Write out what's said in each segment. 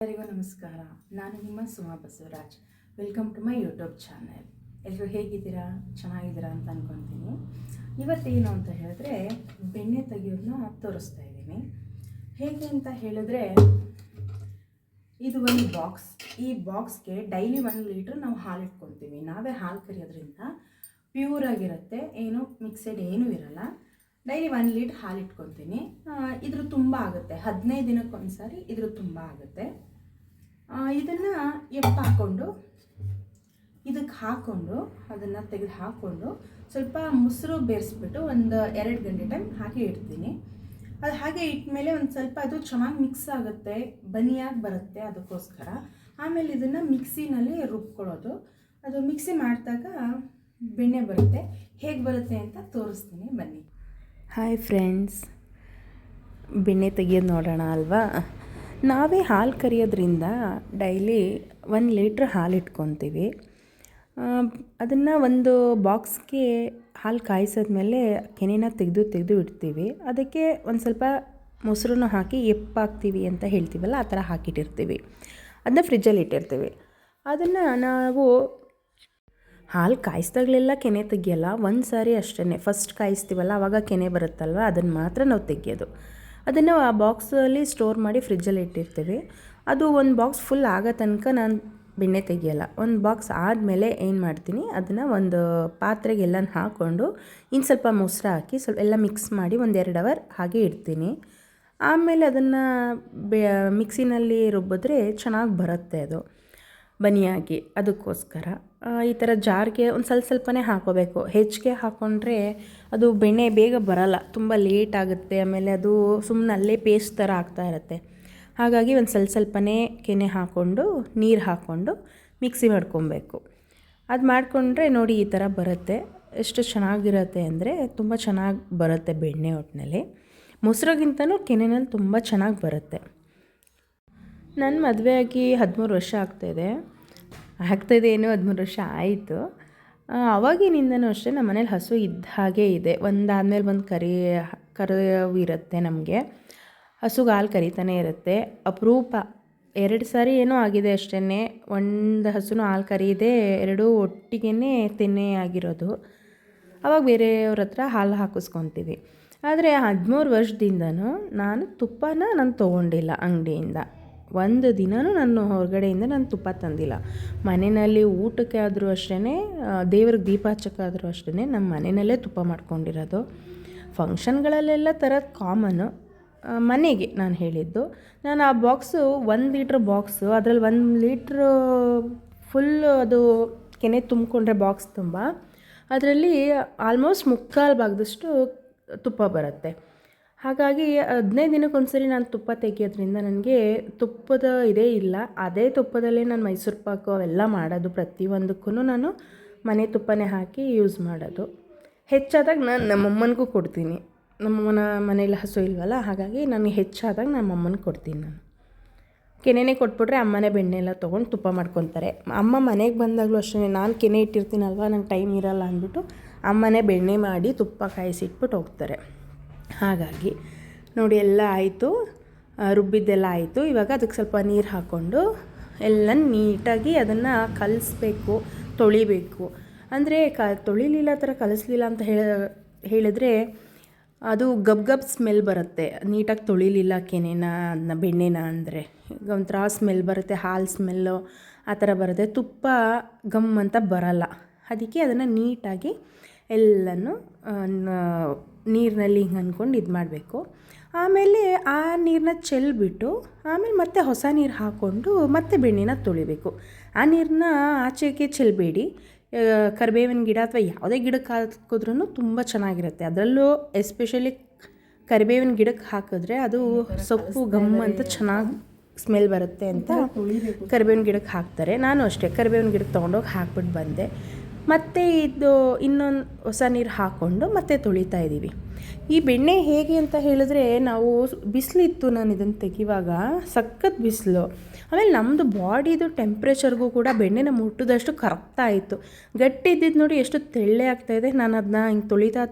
ಎಲ್ಲರಿಗೂ ನಮಸ್ಕಾರ. ನಾನು ನಿಮ್ಮ Suma Basavaraj. Welcome to my YouTube channel. ಎಲ್ಲರೂ ಹೇಗಿದ್ದೀರಾ? ಚೆನ್ನಾಗಿದ್ದೀರಾ ಅಂತ ಅಂದ್ಕೊತೀನಿ. ಇವತ್ತೇನು ಅಂತ ಹೇಳಿದ್ರೆ ಬೆಣ್ಣೆ ತೆಗಿಯೋದನ್ನ ತೋರಿಸ್ತಾ ಇದ್ದೀನಿ. ಹೇಗೆ ಅಂತ ಹೇಳಿದ್ರೆ ಇದು ಒಂದು ಬಾಕ್ಸ್. ಈ ಬಾಕ್ಸ್ಗೆ ಡೈಲಿ 1 ಲೀಟ್ರ್ ನಾವು ಹಾಲು ಇಟ್ಕೊತೀವಿ. ನಾವೇ ಹಾಲು ಕರಿಯೋದ್ರಿಂದ ಪ್ಯೂರ್ ಆಗಿರುತ್ತೆ, ಏನೂ ಮಿಕ್ಸೆಡ್ ಏನೂ ಇರಲ್ಲ. ಡೈಲಿ 1 ಲೀಟ್ರ್ ಹಾಲು ಇಟ್ಕೊತೀನಿ. ಇದ್ರ ತುಂಬ ಆಗುತ್ತೆ, 15 ದಿನಕ್ಕೊಂದ್ಸಾರಿ ಇದ್ರ ತುಂಬ ಆಗುತ್ತೆ. ಇದನ್ನು ಹಾಕ್ಕೊಂಡು ಇದಕ್ಕೆ ಹಾಕ್ಕೊಂಡು ಅದನ್ನು ತೆಗೆದು ಹಾಕ್ಕೊಂಡು ಸ್ವಲ್ಪ ಮೊಸರು ಬೇರಿಸ್ಬಿಟ್ಟು ಒಂದು 2 ಗಂಟೆ ಟೈಮ್ ಹಾಗೆ ಇಡ್ತೀನಿ. ಅದು ಹಾಗೆ ಇಟ್ಮೇಲೆ ಒಂದು ಸ್ವಲ್ಪ ಅದು ಚೆನ್ನಾಗಿ ಮಿಕ್ಸ್ ಆಗುತ್ತೆ, ಬನಿಯಾಗಿ ಬರುತ್ತೆ. ಅದಕ್ಕೋಸ್ಕರ ಆಮೇಲೆ ಇದನ್ನು ಮಿಕ್ಸಿನಲ್ಲಿ ರುಬ್ಕೊಳ್ಳೋದು. ಅದು ಮಿಕ್ಸಿ ಮಾಡಿದಾಗ ಬೆಣ್ಣೆ ಬರುತ್ತೆ. ಹೇಗೆ ಬರುತ್ತೆ ಅಂತ ತೋರಿಸ್ತೀನಿ, ಬನ್ನಿ. ಹಾಯ್ ಫ್ರೆಂಡ್ಸ್, ಬೆಣ್ಣೆ ತೆಗಿಯೋದು ನೋಡೋಣ ಅಲ್ವಾ. ನಾವೇ ಹಾಲು ಕರಿಯೋದ್ರಿಂದ ಡೈಲಿ 1 ಲೀಟ್ರ್ ಹಾಲು ಇಟ್ಕೊತೀವಿ. ಅದನ್ನು ಒಂದು ಬಾಕ್ಸ್ಗೆ ಹಾಲು ಕಾಯಿಸಿದ್ಮೇಲೆ ಕೆನೆನ ತೆಗೆದು ಇಡ್ತೀವಿ. ಅದಕ್ಕೆ ಒಂದು ಸ್ವಲ್ಪ ಮೊಸರನ್ನು ಹಾಕಿ ಎಪ್ಪಾಕ್ತೀವಿ ಅಂತ ಹೇಳ್ತೀವಲ್ಲ, ಆ ಥರ ಹಾಕಿಟ್ಟಿರ್ತೀವಿ. ಅದನ್ನ ಫ್ರಿಜ್ಜಲ್ಲಿ ಇಟ್ಟಿರ್ತೀವಿ. ಅದನ್ನು ನಾವು ಹಾಲು ಕಾಯಿಸ್ದಾಗಲೆಲ್ಲ ಕೆನೆ ತೆಗಿಯಲ್ಲ, ಒಂದು ಸಾರಿ ಅಷ್ಟೇ. ಫಸ್ಟ್ ಕಾಯಿಸ್ತೀವಲ್ಲ ಆವಾಗ ಕೆನೆ ಬರುತ್ತಲ್ವ, ಅದನ್ನು ಮಾತ್ರ ನಾವು ತೆಗಿಯೋದು. ಅದನ್ನು ಆ ಬಾಕ್ಸಲ್ಲಿ ಸ್ಟೋರ್ ಮಾಡಿ ಫ್ರಿಜ್ಜಲ್ಲಿ ಇಟ್ಟಿರ್ತೀವಿ. ಅದು ಒಂದು ಬಾಕ್ಸ್ ಫುಲ್ ಆಗೋ ತನಕ ನಾನು ಬೆಣ್ಣೆ ತೆಗಿಯಲ್ಲ. ಒಂದು ಬಾಕ್ಸ್ ಆದಮೇಲೆ ಏನು ಮಾಡ್ತೀನಿ, ಅದನ್ನು ಒಂದು ಪಾತ್ರೆಗೆ ಎಲ್ಲನ ಹಾಕ್ಕೊಂಡು ಇನ್ನು ಸ್ವಲ್ಪ ಮೊಸರು ಹಾಕಿ ಎಲ್ಲ ಮಿಕ್ಸ್ ಮಾಡಿ 1-2 ಅವರ್ ಹಾಗೆ ಇಡ್ತೀನಿ. ಆಮೇಲೆ ಅದನ್ನು ಮಿಕ್ಸಿನಲ್ಲಿ ರುಬ್ಬಿದ್ರೆ ಚೆನ್ನಾಗಿ ಬರುತ್ತೆ ಅದು ಬನಿಯಾಗಿ. ಅದಕ್ಕೋಸ್ಕರ ಈ ಥರ ಜಾರ್ಗೆ ಒಂದು ಸ್ವಲ್ಪನೇ ಹಾಕೋಬೇಕು. ಹೆಚ್ಚಿಗೆ ಹಾಕ್ಕೊಂಡ್ರೆ ಅದು ಬೆಣ್ಣೆ ಬೇಗ ಬರಲ್ಲ, ತುಂಬ ಲೇಟ್ ಆಗುತ್ತೆ. ಆಮೇಲೆ ಅದು ಸುಮ್ಮನೆ ಅಲ್ಲೇ ಪೇಸ್ಟ್ ಥರ ಆಗ್ತಾ ಇರುತ್ತೆ. ಹಾಗಾಗಿ ಒಂದು ಸ್ವಲ್ಪನೇ ಕೆನೆ ಹಾಕ್ಕೊಂಡು ನೀರು ಹಾಕ್ಕೊಂಡು ಮಿಕ್ಸಿ ಮಾಡ್ಕೊಬೇಕು. ಅದು ಮಾಡಿಕೊಂಡ್ರೆ ನೋಡಿ ಈ ಥರ ಬರುತ್ತೆ. ಎಷ್ಟು ಚೆನ್ನಾಗಿರುತ್ತೆ ಅಂದರೆ ತುಂಬ ಚೆನ್ನಾಗಿ ಬರುತ್ತೆ ಬೆಣ್ಣೆ. ಒಟ್ಟಿನಲ್ಲಿ ಮೊಸರಿಗಿಂತನೂ ಕೆನೆನಲ್ಲಿ ತುಂಬ ಚೆನ್ನಾಗಿ ಬರುತ್ತೆ. ನನ್ನ ಮದುವೆ ಆಗಿ 13 ವರ್ಷ ಆಗ್ತಾಯಿದೆ ಏನೋ 13 ವರ್ಷ ಆಯಿತು. ಆವಾಗಿನಿಂದನೂ ಅಷ್ಟೇ ನಮ್ಮ ಮನೇಲಿ ಹಸು ಇದ್ದ ಹಾಗೆ ಇದೆ. ಒಂದಾದಮೇಲೆ ಒಂದು ಕರು ಇರುತ್ತೆ ನಮಗೆ. ಹಸುಗೆ ಹಾಲು ಕರಿತಾನೆ ಇರುತ್ತೆ. ಅಪರೂಪ 2 ಸಾರಿ ಏನೋ ಆಗಿದೆ ಅಷ್ಟೇ. ಒಂದು ಹಸುನೂ ಹಾಲು ಕರೀದೆ, 2 ಒಟ್ಟಿಗೆ ತೆನೆ ಆಗಿರೋದು. ಆವಾಗ ಬೇರೆಯವ್ರ ಹತ್ರ ಹಾಲು ಹಾಕಿಸ್ಕೊತೀವಿ. ಆದರೆ 13 ವರ್ಷದಿಂದನೂ ನಾನು ತೊಗೊಂಡಿಲ್ಲ ಅಂಗಡಿಯಿಂದ. ಒಂದು ದಿನವೂ ನಾನು ಹೊರಗಡೆಯಿಂದ ತುಪ್ಪ ತಂದಿಲ್ಲ. ಮನೆಯಲ್ಲಿ ಊಟಕ್ಕೆ ಆದರೂ ಅಷ್ಟೇ, ದೇವ್ರಿಗೆ ದೀಪ ಹಚ್ಚಕ್ಕಾದರೂ ಅಷ್ಟೇ ನಮ್ಮ ಮನೆಯಲ್ಲೇ ತುಪ್ಪ ಮಾಡ್ಕೊಂಡಿರೋದು. ಫಂಕ್ಷನ್ಗಳಲ್ಲೆಲ್ಲ ತರೋದು ಕಾಮನ್ನು. ಮನೆಗೆ ನಾನು ಹೇಳಿದ್ದು, ನಾನು ಆ ಬಾಕ್ಸು 1 ಲೀಟ್ರ್ ಬಾಕ್ಸು, ಅದರಲ್ಲಿ 1 ಲೀಟ್ರ್ ಫುಲ್ಲು ಅದು ಕೆನೆ ತುಂಬಿಕೊಂಡ್ರೆ ಬಾಕ್ಸ್ ತುಂಬ, ಅದರಲ್ಲಿ ಆಲ್ಮೋಸ್ಟ್ 3/4 ಭಾಗದಷ್ಟು ತುಪ್ಪ ಬರುತ್ತೆ. ಹಾಗಾಗಿ 15 ದಿನಕ್ಕೊಂದ್ಸರಿ ನಾನು ತುಪ್ಪ ತೆಗಿಯೋದ್ರಿಂದ ನನಗೆ ತುಪ್ಪದ ಇದೇ ಇಲ್ಲ. ಅದೇ ತುಪ್ಪದಲ್ಲೇ ನಾನು ಮೈಸೂರು ಪಾಕು ಅವೆಲ್ಲ ಮಾಡೋದು. ಪ್ರತಿಯೊಂದಕ್ಕೂ ನಾನು ಮನೆ ತುಪ್ಪನೇ ಹಾಕಿ ಯೂಸ್ ಮಾಡೋದು. ಹೆಚ್ಚಾದಾಗ ನಾನು ನಮ್ಮಮ್ಮನಿಗೂ ಕೊಡ್ತೀನಿ. ನಮ್ಮಮ್ಮನ ಮನೇಲಿ ಹಸು ಇಲ್ವಲ್ಲ, ಹಾಗಾಗಿ ನನಗೆ ಹೆಚ್ಚಾದಾಗ ನಮ್ಮಮ್ಮನಿಗೆ ಕೊಡ್ತೀನಿ. ನಾನು ಕೆನೆನೇ ಕೊಟ್ಬಿಟ್ರೆ ಅಮ್ಮನೇ ಬೆಣ್ಣೆ ಎಲ್ಲ ತೊಗೊಂಡು ತುಪ್ಪ ಮಾಡ್ಕೊತಾರೆ. ಅಮ್ಮ ಮನೆಗೆ ಬಂದಾಗಲೂ ಅಷ್ಟೇ, ನಾನು ಕೆನೆ ಇಟ್ಟಿರ್ತೀನಲ್ವ, ನಂಗೆ ಟೈಮ್ ಇರೋಲ್ಲ ಅಂದ್ಬಿಟ್ಟು ಅಮ್ಮನೇ ಬೆಣ್ಣೆ ಮಾಡಿ ತುಪ್ಪ ಕಾಯಿಸಿಟ್ಬಿಟ್ಟು ಹೋಗ್ತಾರೆ. ಹಾಗಾಗಿ ನೋಡಿ ಎಲ್ಲ ಆಯಿತು, ರುಬ್ಬಿದ್ದೆಲ್ಲ ಆಯಿತು. ಇವಾಗ ಅದಕ್ಕೆ ಸ್ವಲ್ಪ ನೀರು ಹಾಕ್ಕೊಂಡು ಎಲ್ಲ ನೀಟಾಗಿ ಅದನ್ನು ಕಲಿಸ್ಬೇಕು, ತೊಳಿಬೇಕು. ಅಂದರೆ ತೊಳಿಲಿಲ್ಲ ಥರ ಕಲಿಸ್ಲಿಲ್ಲ ಅಂತ ಹೇಳಿದ್ರೆ ಅದು ಗಬ್ ಸ್ಮೆಲ್ ಬರುತ್ತೆ. ನೀಟಾಗಿ ತೊಳಿಲಿಲ್ಲ ಕೆನೆನ ಅದನ್ನ ಬೆಣ್ಣೆನ ಅಂದರೆ ಒಂಥರ ಸ್ಮೆಲ್ ಬರುತ್ತೆ, ಹಾಲು ಸ್ಮೆಲ್ಲು ಆ ಥರ ಬರುತ್ತೆ. ತುಪ್ಪ ಗಮ್ ಅಂತ ಬರಲ್ಲ. ಅದಕ್ಕೆ ಅದನ್ನು ನೀಟಾಗಿ ಎಲ್ಲನೂ ನೀರಿನಲ್ಲಿ ಹಿಂಗೆ ಅಂದ್ಕೊಂಡು ಇದು ಮಾಡಬೇಕು. ಆಮೇಲೆ ಆ ನೀರನ್ನ ಚೆಲ್ಬಿಟ್ಟು ಆಮೇಲೆ ಮತ್ತೆ ಹೊಸ ನೀರು ಹಾಕ್ಕೊಂಡು ಮತ್ತೆ ಬೆಣ್ಣೆನ ತೊಳಿಬೇಕು. ಆ ನೀರನ್ನ ಆಚೆಗೆ ಚೆಲ್ಲಬೇಡಿ. ಕರಿಬೇವಿನ ಗಿಡ ಅಥವಾ ಯಾವುದೇ ಗಿಡಕ್ಕೆ ಹಾಕಿದ್ರೂ ತುಂಬ ಚೆನ್ನಾಗಿರುತ್ತೆ. ಅದರಲ್ಲೂ ಎಸ್ಪೆಷಲಿ ಕರಿಬೇವಿನ ಗಿಡಕ್ಕೆ ಹಾಕಿದ್ರೆ ಅದು ಸೊಪ್ಪು ಗಮ್ ಅಂತ ಚೆನ್ನಾಗಿ ಸ್ಮೆಲ್ ಬರುತ್ತೆ ಅಂತ ಕರಿಬೇವಿನ ಗಿಡಕ್ಕೆ ಹಾಕ್ತಾರೆ. ನಾನು ಅಷ್ಟೇ ಕರಿಬೇವಿನ ಗಿಡಕ್ಕೆ ತೊಗೊಂಡೋಗಿ ಹಾಕ್ಬಿಟ್ಟು ಬಂದೆ. ಮತ್ತು ಇದು ಇನ್ನೊಂದು ಹೊಸ ನೀರು ಹಾಕ್ಕೊಂಡು ಮತ್ತೆ ತೊಳಿತಾ ಇದ್ದೀವಿ. ಈ ಬೆಣ್ಣೆ ಹೇಗೆ ಅಂತ ಹೇಳಿದ್ರೆ, ನಾವು ಬಿಸಿಲಿತ್ತು, ನಾನು ಇದನ್ನು ತೆಗಿವಾಗ ಸಖತ್ ಬಿಸಿಲು. ಆಮೇಲೆ ನಮ್ಮದು ಬಾಡಿದು ಟೆಂಪ್ರೇಚರ್ಗೂ ಕೂಡ ಬೆಣ್ಣೆನ ಮುಟ್ಟಿದಷ್ಟು ಕರಗ್ತಾ ಇತ್ತು. ಗಟ್ಟಿ ಇದ್ದಿದ್ದು ನೋಡಿ ಎಷ್ಟು ತೆಳ್ಳೆ ಆಗ್ತಾಯಿದೆ. ನಾನು ಅದನ್ನ ಹಿಂಗೆ ತೊಳಿತಾ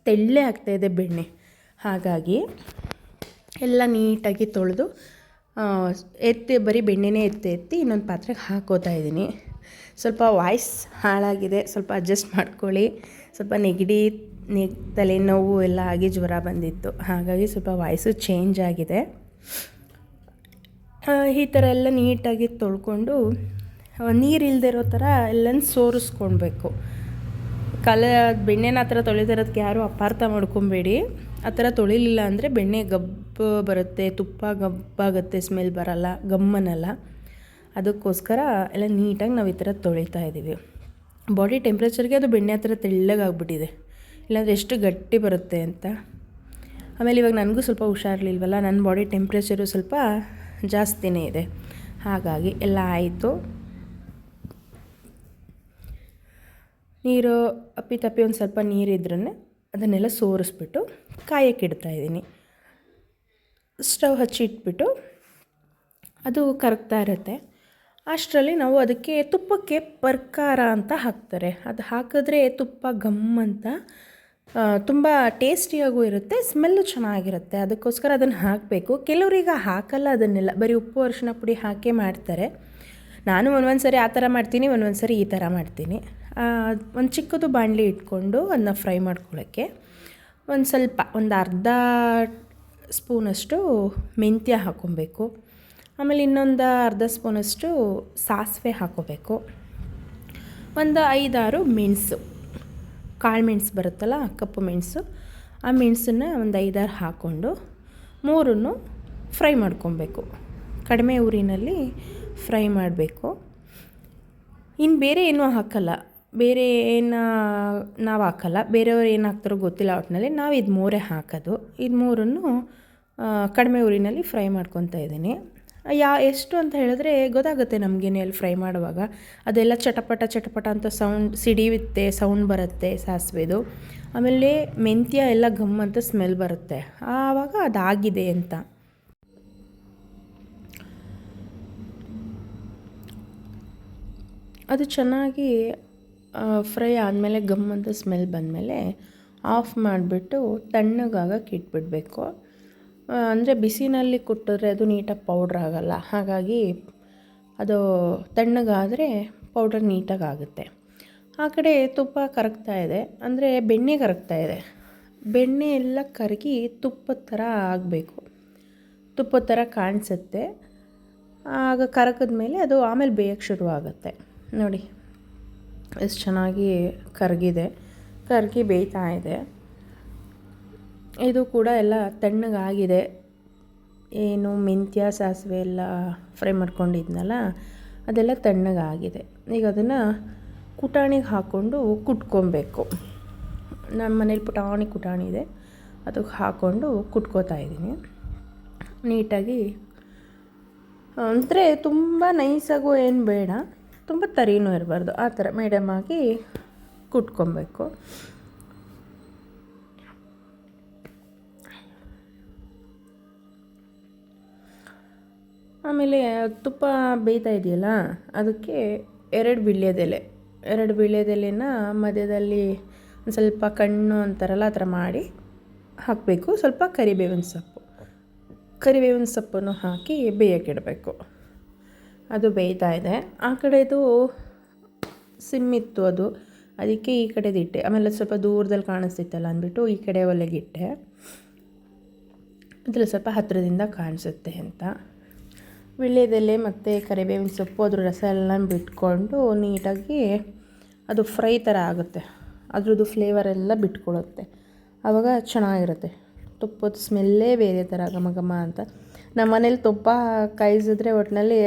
ತೆಳ್ಳೆ ಆಗ್ತಾಯಿದೆ ಬೆಣ್ಣೆ. ಹಾಗಾಗಿ ಎಲ್ಲ ನೀಟಾಗಿ ತೊಳೆದು ಬರೀ ಬೆಣ್ಣೆನೇ ಎತ್ತಿ ಇನ್ನೊಂದು ಪಾತ್ರೆಗೆ ಹಾಕೋತಾ ಇದ್ದೀನಿ. ಸ್ವಲ್ಪ ವಾಯ್ಸ್ ಹಾಳಾಗಿದೆ, ಸ್ವಲ್ಪ ಅಡ್ಜಸ್ಟ್ ಮಾಡ್ಕೊಳ್ಳಿ. ಸ್ವಲ್ಪ ನೆಗಡಿ ತಲೆನೋವು ಎಲ್ಲ ಆಗಿ ಜ್ವರ ಬಂದಿತ್ತು, ಹಾಗಾಗಿ ಸ್ವಲ್ಪ ವಾಯ್ಸು ಚೇಂಜ್ ಆಗಿದೆ. ಈ ಥರ ಎಲ್ಲ ನೀಟಾಗಿ ತೊಳ್ಕೊಂಡು ನೀರು ಇಲ್ಲದಿರೋ ಥರ ಎಲ್ಲನೂ ಸೋರಿಸ್ಕೊಳ್ಬೇಕು. ಬೆಣ್ಣೆನ ಆ ಥರ ತೊಳೆದಿರೋದಕ್ಕೆ ಯಾರೂ ಅಪಾರ್ಥ ಮಾಡ್ಕೊಬೇಡಿ. ಆ ಥರ ತೊಳಿಲಿಲ್ಲ ಅಂದರೆ ಬೆಣ್ಣೆ ಗಬ್ಬು ಬರುತ್ತೆ, ತುಪ್ಪ ಗಬ್ಬಾಗುತ್ತೆ, ಸ್ಮೆಲ್ ಬರಲ್ಲ, ಗಮ್ಮನಲ್ಲ. ಅದಕ್ಕೋಸ್ಕರ ಎಲ್ಲ ನೀಟಾಗಿ ನಾವು ಈ ಥರ ತೊಳಿತಾ ಇದ್ದೀವಿ. ಬಾಡಿ ಟೆಂಪ್ರೇಚರ್ಗೆ ಅದು ಬೆಣ್ಣೆ ಆ ಥರ ತೆಳ್ಳಗಾಗ್ಬಿಟ್ಟಿದೆ, ಇಲ್ಲಾಂದರೆ ಎಷ್ಟು ಗಟ್ಟಿ ಬರುತ್ತೆ ಅಂತ. ಆಮೇಲೆ ಇವಾಗ ನನಗೂ ಸ್ವಲ್ಪ ಹುಷಾರಿರ್ಲಿಲ್ವಲ್ಲ, ನನ್ನ ಬಾಡಿ ಟೆಂಪ್ರೇಚರು ಸ್ವಲ್ಪ ಜಾಸ್ತಿನೇ ಇದೆ, ಹಾಗಾಗಿ ಎಲ್ಲ ಆಯಿತು. ನೀರು ಅಪ್ಪಿತಪ್ಪಿ ಒಂದು ಸ್ವಲ್ಪ ನೀರಿದ್ರೇ ಅದನ್ನೆಲ್ಲ ಸೋರಿಸ್ಬಿಟ್ಟು ಕಾಯಕ್ಕೆ ಇಡ್ತಾಯಿದ್ದೀನಿ. ಸ್ಟವ್ ಹಚ್ಚಿಟ್ಬಿಟ್ಟು ಅದು ಕರಗ್ತಾ ಇರುತ್ತೆ. ಅಷ್ಟರಲ್ಲಿ ನಾವು ಅದಕ್ಕೆ ತುಪ್ಪಕ್ಕೆ ಪರ್ಕಾರ ಅಂತ ಹಾಕ್ತಾರೆ. ಅದು ಹಾಕಿದ್ರೆ ತುಪ್ಪ ಗಮ್ ಅಂತ ತುಂಬ ಟೇಸ್ಟಿಯಾಗೂ ಇರುತ್ತೆ, ಸ್ಮೆಲ್ಲು ಚೆನ್ನಾಗಿರುತ್ತೆ. ಅದಕ್ಕೋಸ್ಕರ ಅದನ್ನು ಹಾಕಬೇಕು. ಕೆಲವರೀಗ ಹಾಕಲ್ಲ ಅದನ್ನೆಲ್ಲ, ಬರೀ ಉಪ್ಪು ಅರಿಶಿನ ಪುಡಿ ಹಾಕೇ ಮಾಡ್ತಾರೆ. ನಾನು ಒಂದೊಂದು ಸರಿ ಆ ಥರ ಮಾಡ್ತೀನಿ, ಒಂದೊಂದು ಸರಿ ಈ ಥರ ಮಾಡ್ತೀನಿ. ಒಂದು ಚಿಕ್ಕದು ಬಾಣಲಿ ಇಟ್ಕೊಂಡು ಅದನ್ನ ಫ್ರೈ ಮಾಡ್ಕೊಳ್ಳೋಕ್ಕೆ ಒಂದು ಅರ್ಧ ಸ್ಪೂನಷ್ಟು ಮೆಂತ್ಯ ಹಾಕ್ಕೊಬೇಕು. ಆಮೇಲೆ ಇನ್ನೊಂದು ಅರ್ಧ ಸ್ಪೂನಷ್ಟು ಸಾಸಿವೆ ಹಾಕ್ಕೋಬೇಕು. ಒಂದು 5-6 ಮೆಣಸು, ಕಾಳು ಮೆಣಸು ಬರುತ್ತಲ್ಲ, ಕಪ್ಪು ಮೆಣಸು, ಆ ಮೆಣಸನ್ನು ಒಂದು 5-6 ಹಾಕ್ಕೊಂಡು ಮೂರನ್ನು ಫ್ರೈ ಮಾಡ್ಕೊಬೇಕು. ಕಡಿಮೆ ಉರಿನಲ್ಲಿ ಫ್ರೈ ಮಾಡಬೇಕು. ಇನ್ನು ಬೇರೆ ಏನೂ ಹಾಕಲ್ಲ, ಬೇರೆ ನಾವು ಹಾಕಲ್ಲ, ಬೇರೆಯವ್ರು ಏನು ಹಾಕ್ತಾರೋ ಗೊತ್ತಿಲ್ಲ. ಒಟ್ಟಿನಲ್ಲಿ ನಾವು ಇದು ಮೂರೇ ಹಾಕೋದು. ಇದು ಮೂರನ್ನು ಕಡಿಮೆ ಉರಿನಲ್ಲಿ ಫ್ರೈ ಮಾಡ್ಕೊತಾ ಇದ್ದೀನಿ. ಎಷ್ಟು ಅಂತ ಹೇಳಿದ್ರೆ ಗೊತ್ತಾಗುತ್ತೆ ನಮಗೇನೆ ಅಲ್ಲಿ ಫ್ರೈ ಮಾಡುವಾಗ. ಅದೆಲ್ಲ ಚಟಪಟ ಅಂತ ಸಿಡಿಯುತ್ತೆ, ಸೌಂಡ್ ಬರುತ್ತೆ ಸಾಸಿವೆದು. ಆಮೇಲೆ ಮೆಂತ್ಯ ಎಲ್ಲ ಗಮ್ ಅಂತ ಸ್ಮೆಲ್ ಬರುತ್ತೆ, ಆವಾಗ ಅದಾಗಿದೆ ಅಂತ. ಅದು ಚೆನ್ನಾಗಿ ಫ್ರೈ ಆದಮೇಲೆ ಗಮ್ ಅಂತ ಸ್ಮೆಲ್ ಬಂದಮೇಲೆ ಆಫ್ ಮಾಡಿಬಿಟ್ಟು ತಣ್ಣಗಾಗಕ್ಕೆ ಇಟ್ಬಿಡಬೇಕು. ಅಂದರೆ ಬಿಸಿನಲ್ಲಿ ಕುಟ್ಟಿದ್ರೆ ಅದು ನೀಟಾಗಿ ಪೌಡ್ರ್ ಆಗೋಲ್ಲ, ಹಾಗಾಗಿ ಅದು ತಣ್ಣಗಾದರೆ ಪೌಡರ್ ನೀಟಾಗಿ ಆಗುತ್ತೆ. ಆ ಕಡೆ ತುಪ್ಪ ಕರಗ್ತಾ ಇದೆ, ಅಂದರೆ ಬೆಣ್ಣೆ ಕರಗ್ತಾ ಇದೆ. ಬೆಣ್ಣೆ ಎಲ್ಲ ಕರಗಿ ತುಪ್ಪದ ಥರ ಆಗಬೇಕು, ತುಪ್ಪದ ಥರ ಕಾಣಿಸುತ್ತೆ. ಆಗ ಕರಗಿದ್ಮೇಲೆ ಅದು ಆಮೇಲೆ ಬೇಯಕ್ಕೆ ಶುರುವಾಗುತ್ತೆ. ನೋಡಿ ಎಷ್ಟು ಚೆನ್ನಾಗಿ ಕರಗಿ ಬೇಯ್ತಾ ಇದೆ. ಇದು ಕೂಡ ಎಲ್ಲ ತಣ್ಣಗಾಗಿದೆ. ಏನು ಮೆಂತ್ಯ ಸಾಸಿವೆ ಎಲ್ಲ ಫ್ರೈ ಮಾಡ್ಕೊಂಡಿದ್ನಲ್ಲ, ಅದೆಲ್ಲ ತಣ್ಣಗಾಗಿದೆ. ಈಗ ಅದನ್ನು ಕುಟಾಣಿಗೆ ಹಾಕ್ಕೊಂಡು ಕುಟ್ಕೊಬೇಕು. ನಮ್ಮ ಮನೇಲಿ ಕುಟಾಣಿ ಇದೆ, ಅದಕ್ಕೆ ಹಾಕ್ಕೊಂಡು ಕುಟ್ಕೋತಾ ಇದ್ದೀನಿ ನೀಟಾಗಿ. ಅಂದರೆ ತುಂಬ ನೈಸಾಗೂ ಏನು ಬೇಡ, ತುಂಬ ತರಿನೂ ಇರಬಾರ್ದು, ಆ ಥರ ಮೀಡಿಯಮ್ ಆಗಿ ಕುಟ್ಕೊಬೇಕು. ಆಮೇಲೆ ತುಪ್ಪ ಬೇಯ್ತಾ ಇದೆಯಲ್ಲ, ಅದಕ್ಕೆ 2 ವೀಳ್ಯದೆಲೆನ ಮಧ್ಯದಲ್ಲಿ ಒಂದು ಸ್ವಲ್ಪ ಕಣ್ಣು ಅಂತಾರಲ್ಲ ಆ ಥರ ಮಾಡಿ ಹಾಕಬೇಕು. ಸ್ವಲ್ಪ ಕರಿಬೇವಿನ ಸೊಪ್ಪನ್ನು ಹಾಕಿ ಬೇಯಕ್ಕಿಡಬೇಕು. ಅದು ಬೇಯ್ತಾ ಇದೆ. ಆ ಕಡೆದು ಸಿಮ್ಮಿತ್ತು, ಅದಕ್ಕೆ ಈ ಕಡೆದಿಟ್ಟೆ. ಆಮೇಲೆ ಸ್ವಲ್ಪ ದೂರದಲ್ಲಿ ಕಾಣಿಸ್ತಿತ್ತಲ್ಲ ಅಂದ್ಬಿಟ್ಟು ಈ ಕಡೆ ಒಲೆಗಿಟ್ಟೆ. ಅದ್ರಲ್ಲಿ ಸ್ವಲ್ಪ ಹತ್ತಿರದಿಂದ ಕಾಣಿಸುತ್ತೆ ಅಂತ. ವೀಳ್ಯದೆಲೆ ಮತ್ತು ಕರಿಬೇವಿನ ಸೊಪ್ಪು ಅದ್ರ ರಸ ಎಲ್ಲ ಬಿಟ್ಕೊಂಡು ನೀಟಾಗಿ ಅದು ಫ್ರೈ ಥರ ಆಗುತ್ತೆ. ಅದ್ರದ್ದು ಫ್ಲೇವರ್ ಎಲ್ಲ ಬಿಟ್ಕೊಳ್ಳುತ್ತೆ, ಆವಾಗ ಚೆನ್ನಾಗಿರುತ್ತೆ. ತುಪ್ಪದ ಸ್ಮೆಲ್ಲೇ ಬೇರೆ ಥರ ಘಮ ಅಂತ. ನಮ್ಮ ಮನೇಲಿ ತುಪ್ಪ ಕಾಯಿಸಿದ್ರೆ ಒಟ್ಟಿನಲ್ಲಿ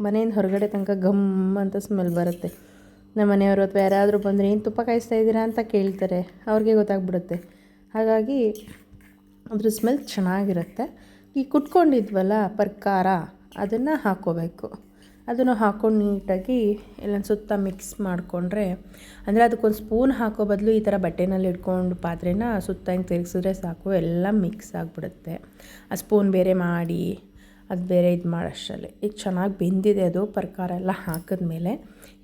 ಮನೆಯಿಂದ ಹೊರಗಡೆ ತನಕ ಘಮ್ ಅಂತ ಸ್ಮೆಲ್ ಬರುತ್ತೆ. ನಮ್ಮ ಮನೆಯವರು ಅಥವಾ ಯಾರಾದರೂ ಬಂದರೆ ಏನು ತುಪ್ಪ ಕಾಯಿಸ್ತಾ ಇದ್ದೀರಾ ಅಂತ ಕೇಳ್ತಾರೆ, ಅವ್ರಿಗೆ ಗೊತ್ತಾಗ್ಬಿಡುತ್ತೆ. ಹಾಗಾಗಿ ಅದ್ರ ಸ್ಮೆಲ್ ಚೆನ್ನಾಗಿರುತ್ತೆ. ಈ ಕುಟ್ಕೊಂಡಿದ್ವಲ್ಲ ಪರ್ಕಾರ, ಅದನ್ನು ಹಾಕ್ಕೋಬೇಕು. ಅದನ್ನು ಹಾಕ್ಕೊಂಡು ನೀಟಾಗಿ ಎಲ್ಲ ಸುತ್ತ ಮಿಕ್ಸ್ ಮಾಡಿಕೊಂಡ್ರೆ, ಅಂದರೆ ಅದಕ್ಕೊಂದು ಸ್ಪೂನ್ ಹಾಕೋ ಬದಲು ಈ ಥರ ಬಟ್ಟೆನಲ್ಲಿ ಇಟ್ಕೊಂಡು ಪಾತ್ರೆನ ಸುತ್ತ ಹಿಂಗೆ ತಿರುಗಿಸಿದ್ರೆ ಸಾಕು, ಎಲ್ಲ ಮಿಕ್ಸ್ ಆಗಿಬಿಡುತ್ತೆ. ಆ ಸ್ಪೂನ್ ಬೇರೆ ಮಾಡಿ ಅದು ಬೇರೆ ಇದು ಮಾಡೋಷ್ಟರಲ್ಲಿ ಈಗ ಚೆನ್ನಾಗಿ ಬೆಂದಿದೆ. ಅದು ಪರ್ಕಾರ ಎಲ್ಲ ಹಾಕಿದ್ಮೇಲೆ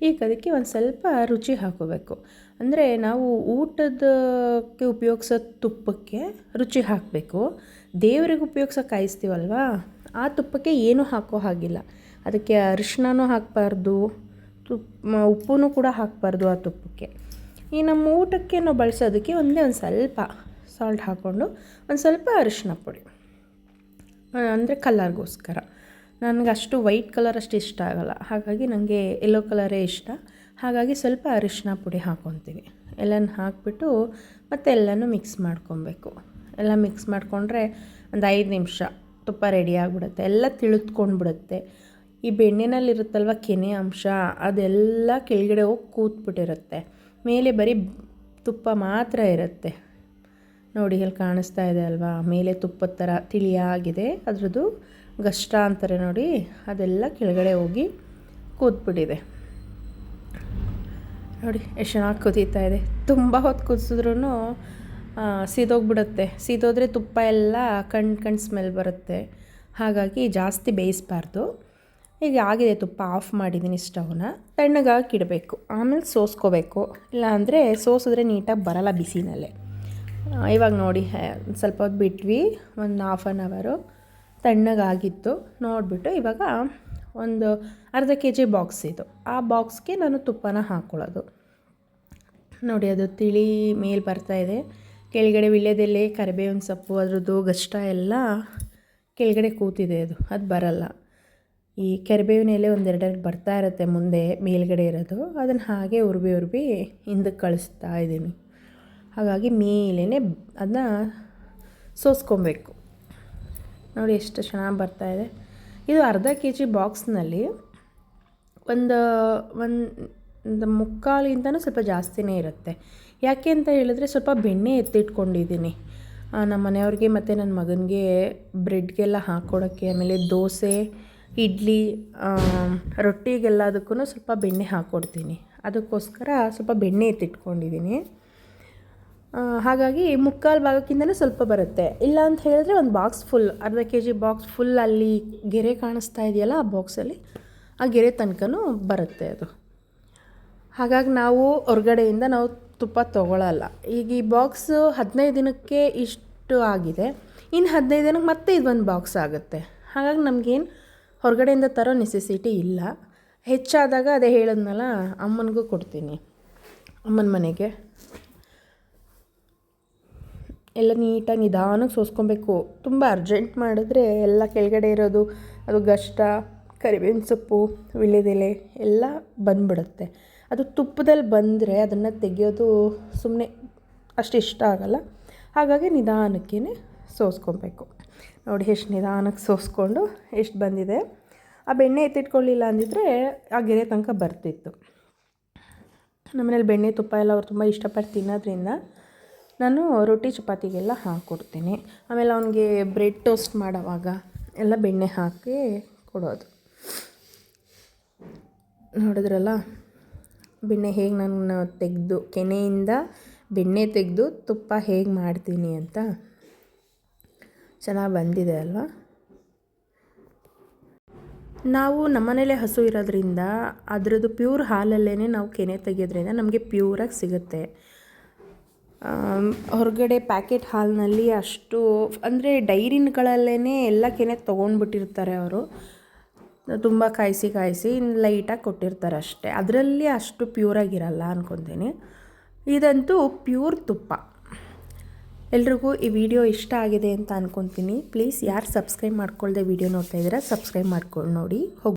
ಈಗ ಅದಕ್ಕೆ ಒಂದು ಸ್ವಲ್ಪ ರುಚಿ ಹಾಕೋಬೇಕು. ಅಂದರೆ ನಾವು ಊಟದಕ್ಕೆ ಉಪಯೋಗಿಸೋ ತುಪ್ಪಕ್ಕೆ ರುಚಿ ಹಾಕಬೇಕು. ದೇವರಿಗೆ ಉಪಯೋಗಿಸೋ ಕಾಯಿಸ್ತೀವಲ್ವ, ಆ ತುಪ್ಪಕ್ಕೆ ಏನೂ ಹಾಕೋ ಹಾಗಿಲ್ಲ. ಅದಕ್ಕೆ ಅರಿಶಿನನೂ ಹಾಕಬಾರ್ದು, ಉಪ್ಪೂ ಕೂಡ ಹಾಕಬಾರ್ದು ಆ ತುಪ್ಪಕ್ಕೆ. ಈ ನಮ್ಮ ಊಟಕ್ಕೆ ನಾವು ಬಳಸೋದಕ್ಕೆ ಒಂದು ಸ್ವಲ್ಪ ಸಾಲ್ಟ್ ಹಾಕ್ಕೊಂಡು ಒಂದು ಸ್ವಲ್ಪ ಅರಿಶಿನ ಪುಡಿ, ಅಂದರೆ ಕಲರ್ಗೋಸ್ಕರ. ನನಗೆ ಅಷ್ಟು ವೈಟ್ ಕಲರ್ ಅಷ್ಟು ಇಷ್ಟ ಆಗೋಲ್ಲ, ಹಾಗಾಗಿ ನನಗೆ ಯೆಲ್ಲೋ ಕಲರೇ ಇಷ್ಟ. ಹಾಗಾಗಿ ಸ್ವಲ್ಪ ಅರಿಶಿನ ಪುಡಿ ಹಾಕ್ಕೊತೀವಿ. ಎಲ್ಲನೂ ಹಾಕಿಬಿಟ್ಟು ಮತ್ತೆ ಎಲ್ಲನೂ ಮಿಕ್ಸ್ ಮಾಡ್ಕೊಬೇಕು. ಎಲ್ಲ ಮಿಕ್ಸ್ ಮಾಡಿಕೊಂಡ್ರೆ ಒಂದು 5 ನಿಮಿಷ ತುಪ್ಪ ರೆಡಿ ಆಗಿಬಿಡುತ್ತೆ. ಎಲ್ಲ ತಿಳಿದ್ಕೊಂಡ್ಬಿಡುತ್ತೆ. ಈ ಬೆಣ್ಣೆನಲ್ಲಿರುತ್ತಲ್ವ ಕೆನೆ ಅಂಶ, ಅದೆಲ್ಲ ಕೆಳಗಡೆ ಹೋಗಿ ಕೂತ್ಬಿಟ್ಟಿರುತ್ತೆ. ಮೇಲೆ ಬರೀ ತುಪ್ಪ ಮಾತ್ರ ಇರುತ್ತೆ. ನೋಡಿ ಇಲ್ಲಿ ಕಾಣಿಸ್ತಾ ಇದೆ ಅಲ್ವಾ, ಮೇಲೆ ತುಪ್ಪದ ಥರ ತಿಳಿಯಾಗಿದೆ. ಅದ್ರದ್ದು ಗಷ್ಟ ಅಂತಾರೆ ನೋಡಿ, ಅದೆಲ್ಲ ಕೆಳಗಡೆ ಹೋಗಿ ಕೂತ್ಬಿಟ್ಟಿದೆ. ನೋಡಿ ಎಷ್ಟು ಚೆನ್ನಾಗಿ ಕುದೀತಾ ಇದೆ. ತುಂಬ ಹೊತ್ತು ಕುದಿಸಿದ್ರೂ ಸೀದೋಗ್ಬಿಡುತ್ತೆ. ಸೀದೋದ್ರೆ ತುಪ್ಪ ಎಲ್ಲ ಕಣ್ ಸ್ಮೆಲ್ ಬರುತ್ತೆ. ಹಾಗಾಗಿ ಜಾಸ್ತಿ ಬೇಯಿಸಬಾರ್ದು. ಈಗ ಆಗಿದೆ, ತುಪ್ಪ ಆಫ್ ಮಾಡಿದ್ದೀನಿ ಸ್ಟವ್ನ. ತಣ್ಣಗಾಗಿ ಇಡಬೇಕು, ಆಮೇಲೆ ಸೋಸ್ಕೋಬೇಕು. ಇಲ್ಲಾಂದರೆ ಸೋಸಿದ್ರೆ ನೀಟಾಗಿ ಬರಲ್ಲ ಬಿಸಿನಲ್ಲೇ. ಇವಾಗ ನೋಡಿ ಸ್ವಲ್ಪ ಹೊತ್ತು ಬಿಟ್ವಿ, ಒಂದು ಹಾಫ್ ಆನ್ ಅವರು ತಣ್ಣಗಾಗಿತ್ತು. ನೋಡಿಬಿಟ್ಟು ಇವಾಗ ಒಂದು ಅರ್ಧ kg ಬಾಕ್ಸ್ ಇದು, ಆ ಬಾಕ್ಸ್ಗೆ ನಾನು ತುಪ್ಪನ ಹಾಕ್ಕೊಳ್ಳೋದು. ನೋಡಿ ಅದು ತಿಳಿ ಮೇಲೆ ಬರ್ತಾಯಿದೆ. ಕೆಳಗಡೆ ವೀಳ್ಯದೆಲೆ, ಕರಿಬೇವಿನ ಸೊಪ್ಪು, ಅದ್ರದ್ದು ಗಷ್ಟ ಎಲ್ಲ ಕೆಳಗಡೆ ಕೂತಿದೆ. ಅದು ಬರಲ್ಲ. ಈ ಕರಿಬೇವಿನ ಎಲೆ ಒಂದೆರಡೆರಡು ಬರ್ತಾ ಇರುತ್ತೆ ಮುಂದೆ ಮೇಲ್ಗಡೆ ಇರೋದು, ಅದನ್ನು ಹಾಗೆ ಉರ್ಬಿ ಹಿಂದಕ್ಕೆ ಕಳಿಸ್ತಾ ಇದ್ದೀನಿ. ಹಾಗಾಗಿ ಮೇಲೇ ಅದನ್ನ ಸೋಸ್ಕೊಬೇಕು. ನೋಡಿ ಎಷ್ಟು ಚೆನ್ನಾಗಿ ಬರ್ತಾಯಿದೆ. ಇದು ಅರ್ಧ kg ಬಾಕ್ಸ್ನಲ್ಲಿ ಒಂದು ಮುಕ್ಕಾಲಿಂದನೂ ಸ್ವಲ್ಪ ಜಾಸ್ತಿನೇ ಇರುತ್ತೆ. ಯಾಕೆ ಅಂತ ಹೇಳಿದ್ರೆ ಸ್ವಲ್ಪ ಬೆಣ್ಣೆ ಎತ್ತಿಟ್ಕೊಂಡಿದ್ದೀನಿ ನಮ್ಮ ಮನೆಯವ್ರಿಗೆ ಮತ್ತು ನನ್ನ ಮಗನಿಗೆ ಬ್ರೆಡ್ಗೆಲ್ಲ ಹಾಕ್ಕೊಡೋಕ್ಕೆ, ಆಮೇಲೆ ದೋಸೆ, ಇಡ್ಲಿ, ರೊಟ್ಟಿಗೆಲ್ಲದಕ್ಕೂ ಸ್ವಲ್ಪ ಬೆಣ್ಣೆ ಹಾಕ್ಕೊಡ್ತೀನಿ. ಅದಕ್ಕೋಸ್ಕರ ಸ್ವಲ್ಪ ಬೆಣ್ಣೆ ಎತ್ತಿಟ್ಕೊಂಡಿದ್ದೀನಿ. ಹಾಗಾಗಿ ಮುಕ್ಕಾಲು ಭಾಗಕ್ಕಿಂತಲೂ ಸ್ವಲ್ಪ ಬರುತ್ತೆ. ಇಲ್ಲ ಅಂತ ಹೇಳಿದ್ರೆ ಒಂದು ಬಾಕ್ಸ್ ಫುಲ್, ಅರ್ಧ kg ಬಾಕ್ಸ್ ಫುಲ್, ಅಲ್ಲಿ ಗೆರೆ ಕಾಣಿಸ್ತಾ ಇದೆಯಲ್ಲ ಆ ಬಾಕ್ಸಲ್ಲಿ, ಆ ಗೆರೆ ತನಕನೂ ಬರುತ್ತೆ ಅದು. ಹಾಗಾಗಿ ನಾವು ಹೊರಗಡೆಯಿಂದ ನಾವು ತುಪ್ಪ ತೊಗೊಳ್ಳಲ್ಲ. ಈಗ ಈ ಬಾಕ್ಸು 15 ದಿನಕ್ಕೆ ಇಷ್ಟು ಆಗಿದೆ, ಇನ್ನು 15 ದಿನಕ್ಕೆ ಮತ್ತೆ ಇದೊಂದು ಬಾಕ್ಸ್ ಆಗುತ್ತೆ. ಹಾಗಾಗಿ ನಮಗೇನು ಹೊರಗಡೆಯಿಂದ ತರೋ ನೆಸೆಸಿಟಿ ಇಲ್ಲ. ಹೆಚ್ಚಾದಾಗ ಅದೇ ಹೇಳಿದ್ನಲ್ಲ, ಅಮ್ಮನಿಗೂ ಕೊಡ್ತೀನಿ, ಅಮ್ಮನ ಮನೆಗೆ. ಎಲ್ಲ ನೀಟಾಗಿ ನಿಧಾನಕ್ಕೆ ಸೋಸ್ಕೊಬೇಕು. ತುಂಬ ಅರ್ಜೆಂಟ್ ಮಾಡಿದ್ರೆ ಎಲ್ಲ ಕೆಳಗಡೆ ಇರೋದು ಅದು ಗಷ್ಟ, ಕರಿಬೇವಿನ ಸೊಪ್ಪು, ವೀಳ್ಯದೆಲೆ ಎಲ್ಲ ಬಂದುಬಿಡುತ್ತೆ. ಅದು ತುಪ್ಪದಲ್ಲಿ ಬಂದರೆ ಅದನ್ನು ತೆಗೆಯೋದು ಸುಮ್ಮನೆ ಅಷ್ಟು ಇಷ್ಟ ಆಗೋಲ್ಲ. ಹಾಗಾಗಿ ನಿಧಾನಕ್ಕೇ ಸೋಸ್ಕೊಬೇಕು. ನೋಡಿ ಎಷ್ಟು ನಿಧಾನಕ್ಕೆ ಸೋಸ್ಕೊಂಡು ಎಷ್ಟು ಬಂದಿದೆ. ಆ ಬೆಣ್ಣೆ ಎತ್ತಿಟ್ಕೊಳ್ಳಿಲ್ಲ ಅಂದಿದ್ರೆ ಆ ಗೆರೆ ತನಕ ಬರ್ತಿತ್ತು. ನಮ್ಮನೇಲಿ ಬೆಣ್ಣೆ ತುಪ್ಪ ಎಲ್ಲ ಅವ್ರು ತುಂಬ ಇಷ್ಟಪಟ್ಟು ತಿನ್ನೋದ್ರಿಂದ ನಾನು ರೊಟ್ಟಿ ಚಪಾತಿಗೆಲ್ಲ ಹಾಕ್ಕೊಡ್ತೀನಿ. ಆಮೇಲೆ ಅವನಿಗೆ ಬ್ರೆಡ್ ಟೋಸ್ಟ್ ಮಾಡೋವಾಗ ಎಲ್ಲ ಬೆಣ್ಣೆ ಹಾಕಿ ಕೊಡೋದು. ನೋಡಿದ್ರಲ್ಲ ಬೆಣ್ಣೆ ಹೇಗೆ ನಾನು ತೆಗೆದು, ಕೆನೆಯಿಂದ ಬೆಣ್ಣೆ ತೆಗೆದು ತುಪ್ಪ ಹೇಗೆ ಮಾಡ್ತೀನಿ ಅಂತ. ಚೆನ್ನಾಗಿ ಬಂದಿದೆ ಅಲ್ವಾ. ನಾವು ನಮ್ಮನೇಲೇ ಹಸು ಇರೋದ್ರಿಂದ ಅದರದ್ದು ಪ್ಯೂರ್ ಹಾಲಲ್ಲೇ ನಾವು ಕೆನೆ ತೆಗೆಯೋದ್ರಿಂದ ನಮಗೆ ಪ್ಯೂರಾಗಿ ಸಿಗುತ್ತೆ. ಹೊರಗಡೆ ಪ್ಯಾಕೆಟ್ ಹಾಲಿನಲ್ಲಿ ಅಷ್ಟು, ಅಂದರೆ ಡೈರಿಗಳಲ್ಲೇ ಎಲ್ಲ ಕೆನೆ ತೊಗೊಂಡ್ಬಿಟ್ಟಿರ್ತಾರೆ ಅವರು. ತುಂಬ ಕಾಯಿಸಿ ಲೈಟಾಗಿ ಕೊಟ್ಟಿರ್ತಾರೆ ಅಷ್ಟೇ. ಅದರಲ್ಲಿ ಅಷ್ಟು ಪ್ಯೂರಾಗಿರಲ್ಲ ಅಂದ್ಕೊತೀನಿ. ಇದಂತೂ ಪ್ಯೂರ್ ತುಪ್ಪ. ಎಲ್ರಿಗೂ ಈ ವಿಡಿಯೋ ಇಷ್ಟ ಆಗಿದೆ ಅಂತ ಅಂದ್ಕೊತೀನಿ. ಪ್ಲೀಸ್ ಯಾರು ಸಬ್ಸ್ಕ್ರೈಬ್ ಮಾಡ್ಕೊಳ್ದೆ ವಿಡಿಯೋ ನೋಡ್ತಾ ಇದ್ದೀರಾ, ಸಬ್ಸ್ಕ್ರೈಬ್ ಮಾಡ್ಕೊಂಡು ನೋಡಿ.